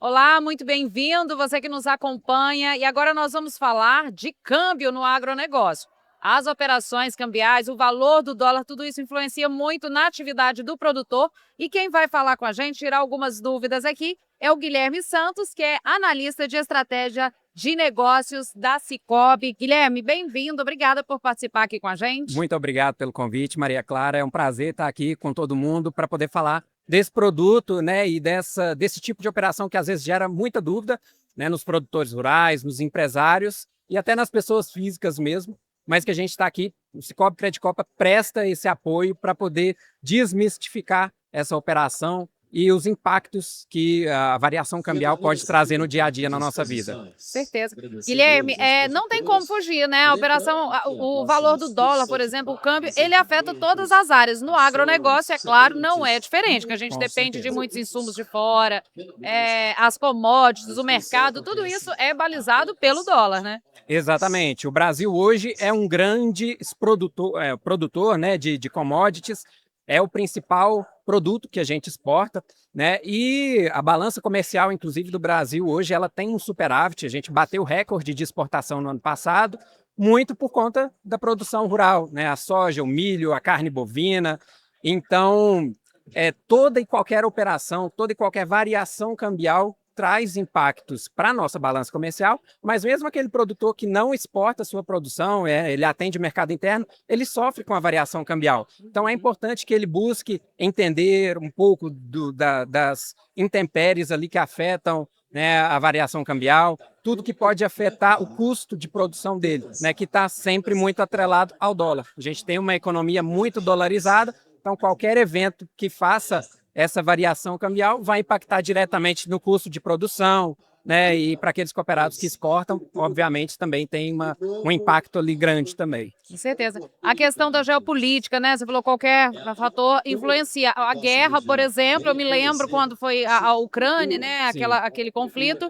Olá, muito bem-vindo, você que nos acompanha. E agora nós vamos falar de câmbio no agronegócio. As operações cambiais, o valor do dólar, tudo isso influencia muito na atividade do produtor. E quem vai falar com a gente, tirar algumas dúvidas aqui, é o Guilherme Santos, que é analista de estratégia de negócios da Sicoob. Guilherme, bem-vindo, obrigada por participar aqui com a gente. Muito obrigado pelo convite, Maria Clara. É um prazer estar aqui com todo mundo para poder falar desse produto, né, e desse tipo de operação que às vezes gera muita dúvida, né, nos produtores rurais, nos empresários e até nas pessoas físicas mesmo, mas que a gente está aqui, o Sicoob Credicopa presta esse apoio para poder desmistificar essa operação e os impactos que a variação cambial pode trazer no dia a dia na nossa vida. Certeza. Guilherme, não tem como fugir, né? A operação, o valor do dólar, por exemplo, o câmbio, ele afeta todas as áreas. No agronegócio, é claro, não é diferente, que a gente Com depende de certeza. muitos insumos de fora, as commodities, o mercado, tudo isso é balizado pelo dólar, né? Exatamente. O Brasil hoje é um grande produtor, né, de commodities, é o principal produto que a gente exporta, né? E a balança comercial, inclusive, do Brasil hoje, ela tem um superávit. A gente bateu o recorde de exportação no ano passado, muito por conta da produção rural, né? A soja, o milho, a carne bovina. Então, toda e qualquer operação, toda e qualquer variação cambial traz impactos para a nossa balança comercial, mas mesmo aquele produtor que não exporta a sua produção, ele atende o mercado interno, ele sofre com a variação cambial. Então é importante que ele busque entender um pouco das intempéries ali que afetam, né, a variação cambial, tudo que pode afetar o custo de produção dele, né, que está sempre muito atrelado ao dólar. A gente tem uma economia muito dolarizada, então qualquer evento que faça essa variação cambial vai impactar diretamente no custo de produção, né? E para aqueles cooperados que exportam, obviamente, também tem um impacto ali grande também. Com certeza. A questão da geopolítica, né? Você falou qualquer fator influencia. A guerra, por exemplo, eu me lembro quando foi a Ucrânia, né? Sim, Aquele conflito,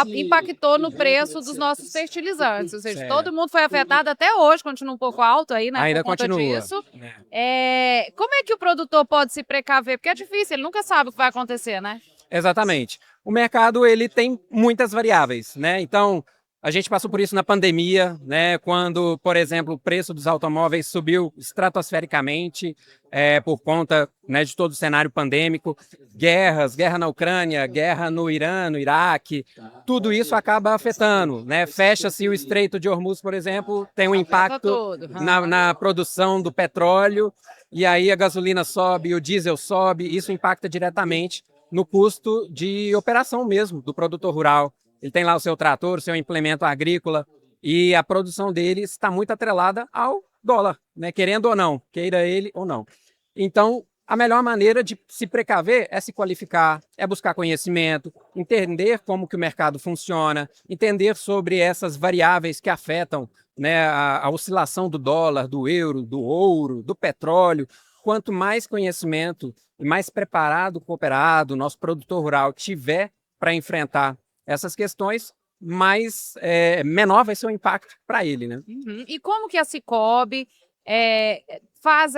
impactou no preço dos nossos fertilizantes. Ou seja, todo certo. mundo foi afetado, até hoje continua um pouco alto aí, né? Por Ainda conta continua, disso. né? Como é que o produtor pode se precaver? Porque é difícil, ele nunca sabe o que vai acontecer, né? Exatamente. O mercado ele tem muitas variáveis, né? Então, a gente passou por isso na pandemia, né? Quando, por exemplo, o preço dos automóveis subiu estratosfericamente por conta, né, de todo o cenário pandêmico, guerra na Ucrânia, guerra no Irã, no Iraque, tudo isso acaba afetando, né? Fecha-se o Estreito de Hormuz, por exemplo, tem um Afeta impacto tudo. na produção do petróleo, e aí a gasolina sobe, o diesel sobe, isso impacta diretamente no custo de operação mesmo do produtor rural. Ele tem lá o seu trator, o seu implemento agrícola, e a produção dele está muito atrelada ao dólar, né? Querendo ou não, queira ele ou não. Então, a melhor maneira de se precaver é se qualificar, é buscar conhecimento, entender como que o mercado funciona, entender sobre essas variáveis que afetam, né, a oscilação do dólar, do euro, do ouro, do petróleo. Quanto mais conhecimento e mais preparado o cooperado, nosso produtor rural tiver para enfrentar essas questões, menor vai ser o impacto para ele, né? Uhum. E como que a Sicoob faz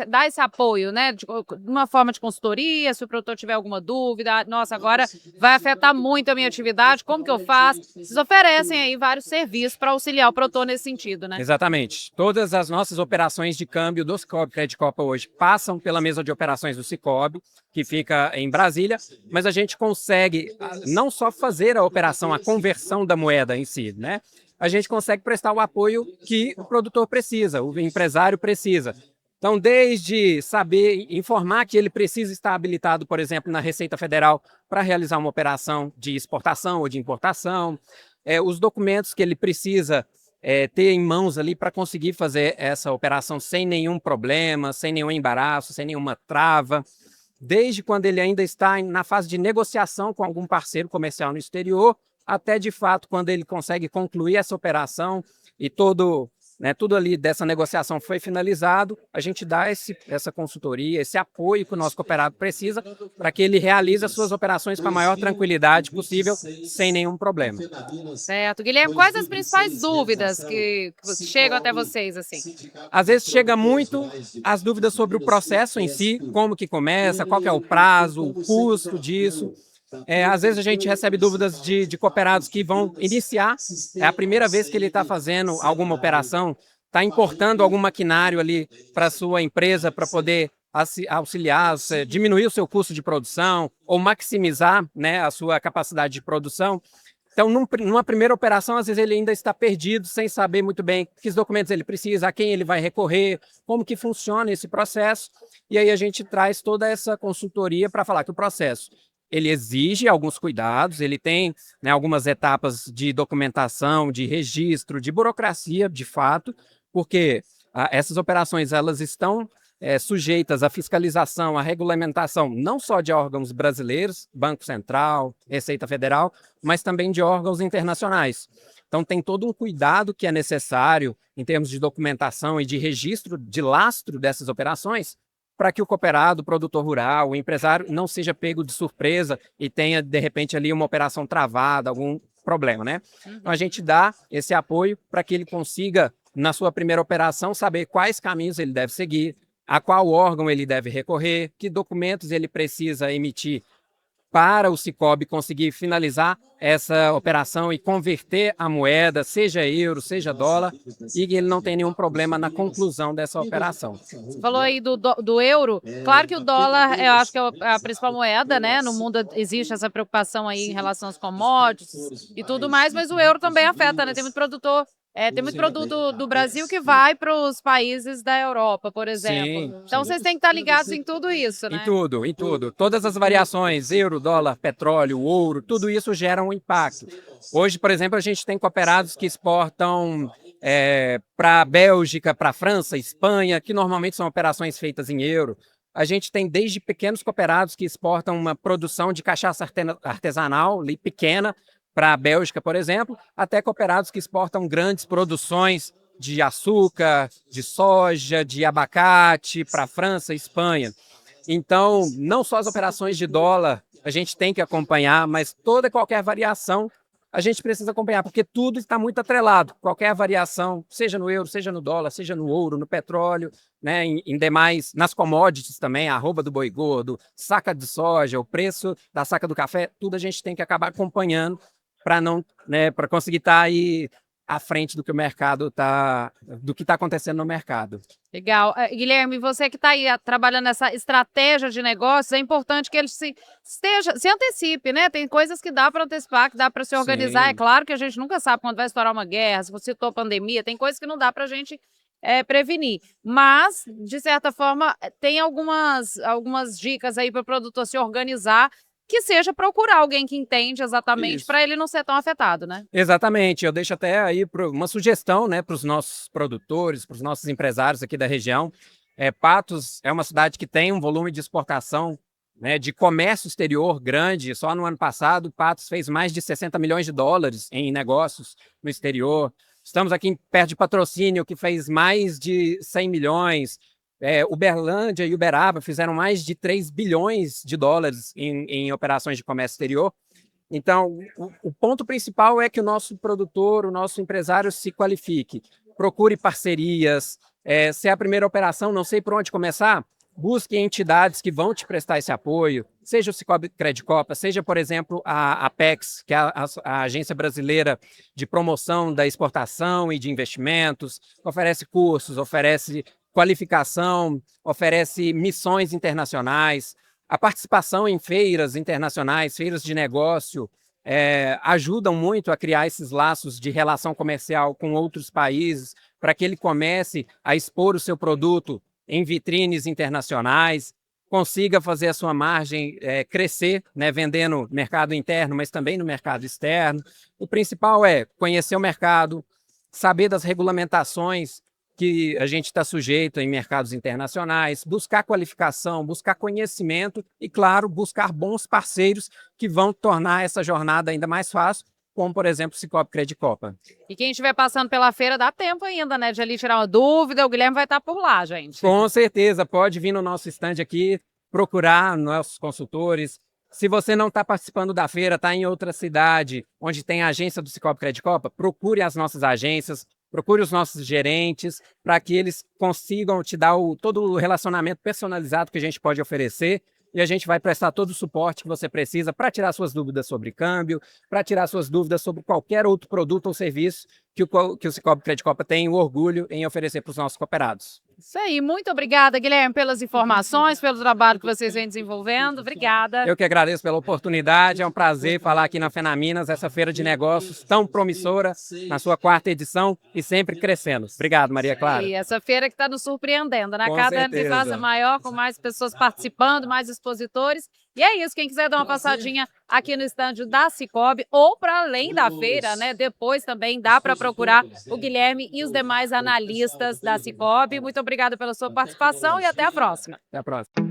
dá esse apoio, né? De uma forma de consultoria, se o produtor tiver alguma dúvida, nossa, agora vai afetar muito a minha atividade, como que eu faço? Vocês oferecem aí vários serviços para auxiliar o produtor nesse sentido, né? Exatamente. Todas as nossas operações de câmbio do Sicoob Credicopa hoje passam pela mesa de operações do Sicoob, que fica em Brasília, mas a gente consegue não só fazer a operação, a conversão da moeda em si, né? A gente consegue prestar o apoio que o produtor precisa, o empresário precisa. Então, desde saber informar que ele precisa estar habilitado, por exemplo, na Receita Federal para realizar uma operação de exportação ou de importação, os documentos que ele precisa ter em mãos ali para conseguir fazer essa operação sem nenhum problema, sem nenhum embaraço, sem nenhuma trava, desde quando ele ainda está na fase de negociação com algum parceiro comercial no exterior, até de fato quando ele consegue concluir essa operação e tudo ali dessa negociação foi finalizado, a gente dá essa consultoria, esse apoio que o nosso cooperado precisa para que ele realize as suas operações com a maior tranquilidade possível, sem nenhum problema. Certo. Guilherme, quais as principais dúvidas que chegam até vocês, assim? Às vezes chega muito as dúvidas sobre o processo em si, como que começa, qual que é o prazo, o custo disso. Às vezes a gente recebe dúvidas de cooperados que vão iniciar, é a primeira vez que ele está fazendo alguma operação, está importando algum maquinário ali para a sua empresa para poder auxiliar, diminuir o seu custo de produção ou maximizar, né, a sua capacidade de produção. Então, numa primeira operação, às vezes ele ainda está perdido, sem saber muito bem que documentos ele precisa, a quem ele vai recorrer, como que funciona esse processo. E aí a gente traz toda essa consultoria para falar que o processo ele exige alguns cuidados, ele tem, né, algumas etapas de documentação, de registro, de burocracia, de fato, porque essas operações elas estão sujeitas à fiscalização, à regulamentação, não só de órgãos brasileiros, Banco Central, Receita Federal, mas também de órgãos internacionais. Então, tem todo um cuidado que é necessário em termos de documentação e de registro, de lastro dessas operações, para que o cooperado, o produtor rural, o empresário não seja pego de surpresa e tenha, de repente, ali uma operação travada, algum problema, né? Então, a gente dá esse apoio para que ele consiga, na sua primeira operação, saber quais caminhos ele deve seguir, a qual órgão ele deve recorrer, que documentos ele precisa emitir para o Sicoob conseguir finalizar essa operação e converter a moeda, seja euro, seja dólar, e que ele não tem nenhum problema na conclusão dessa operação. Você falou aí do euro. Claro que o dólar, eu acho que é a principal moeda, né? No mundo existe essa preocupação aí em relação aos commodities e tudo mais, mas o euro também afeta, né? Tem muito produtor. Tem muito produto do Brasil que vai para os países da Europa, por exemplo. Sim, então, vocês têm que estar ligados em tudo isso, né? Em tudo. Todas as variações, euro, dólar, petróleo, ouro, tudo isso gera um impacto. Hoje, por exemplo, a gente tem cooperados que exportam para a Bélgica, para a França, Espanha, que normalmente são operações feitas em euro. A gente tem desde pequenos cooperados que exportam uma produção de cachaça artesanal, ali, pequena, para a Bélgica, por exemplo, até cooperados que exportam grandes produções de açúcar, de soja, de abacate para a França e Espanha. Então, não só as operações de dólar a gente tem que acompanhar, mas toda e qualquer variação a gente precisa acompanhar, porque tudo está muito atrelado. Qualquer variação, seja no euro, seja no dólar, seja no ouro, no petróleo, né, em demais, nas commodities também, a arroba do boi gordo, saca de soja, o preço da saca do café, tudo a gente tem que acabar acompanhando para não, né, para conseguir estar aí à frente do que o mercado do que está acontecendo no mercado. Legal. Guilherme, você que está aí trabalhando nessa estratégia de negócios, é importante que ele se antecipe, né? Tem coisas que dá para antecipar, que dá para se organizar. Sim. É claro que a gente nunca sabe quando vai estourar uma guerra, se você citou pandemia, tem coisas que não dá para a gente prevenir. Mas, de certa forma, tem algumas dicas aí para o produtor se organizar, que seja procurar alguém que entende exatamente para ele não ser tão afetado, né? Exatamente. Eu deixo até aí uma sugestão, né, para os nossos produtores, para os nossos empresários aqui da região. Patos é uma cidade que tem um volume de exportação, né, de comércio exterior grande. Só no ano passado, Patos fez mais de 60 milhões de dólares em negócios no exterior. Estamos aqui perto de Patrocínio, que fez mais de 100 milhões. Uberlândia e Uberaba fizeram mais de 3 bilhões de dólares em operações de comércio exterior. Então, o ponto principal é que o nosso produtor, o nosso empresário se qualifique, procure parcerias. Se é a primeira operação, não sei por onde começar, busque entidades que vão te prestar esse apoio, seja o Sicoob Credicopa, seja, por exemplo, a Apex, que é a Agência Brasileira de Promoção da Exportação e de Investimentos, oferece cursos, oferece qualificação, oferece missões internacionais, a participação em feiras internacionais, feiras de negócio, ajudam muito a criar esses laços de relação comercial com outros países, para que ele comece a expor o seu produto em vitrines internacionais, consiga fazer a sua margem crescer, né, vendendo no mercado interno, mas também no mercado externo. O principal é conhecer o mercado, saber das regulamentações que a gente está sujeito em mercados internacionais, buscar qualificação, buscar conhecimento e, claro, buscar bons parceiros que vão tornar essa jornada ainda mais fácil, como, por exemplo, o Sicoob Credicopa. E quem estiver passando pela feira, dá tempo ainda, né, de ali tirar uma dúvida, o Guilherme vai estar por lá, gente. Com certeza, pode vir no nosso stand aqui, procurar nossos consultores. Se você não está participando da feira, está em outra cidade, onde tem a agência do Sicoob Credicopa, procure as nossas agências, procure os nossos gerentes, para que eles consigam te dar todo o relacionamento personalizado que a gente pode oferecer e a gente vai prestar todo o suporte que você precisa para tirar suas dúvidas sobre câmbio, para tirar suas dúvidas sobre qualquer outro produto ou serviço que o Cicobi Credicopa tem o orgulho em oferecer para os nossos cooperados. Isso aí, muito obrigada, Guilherme, pelas informações, pelo trabalho que vocês vêm desenvolvendo. Obrigada. Eu que agradeço pela oportunidade, é um prazer falar aqui na Fenaminas, essa feira de negócios tão promissora, na sua 4ª edição e sempre crescendo. Obrigado, Maria Clara. E essa feira que está nos surpreendendo, né? Com Cada ano que certeza. passa maior, com mais pessoas participando, mais expositores. E é isso, quem quiser dar uma passadinha aqui no estande da Cicobi ou para além da feira, né? Depois também dá para procurar o Guilherme e os demais analistas da Cicobi. Muito obrigada pela sua participação e até a próxima. Até a próxima.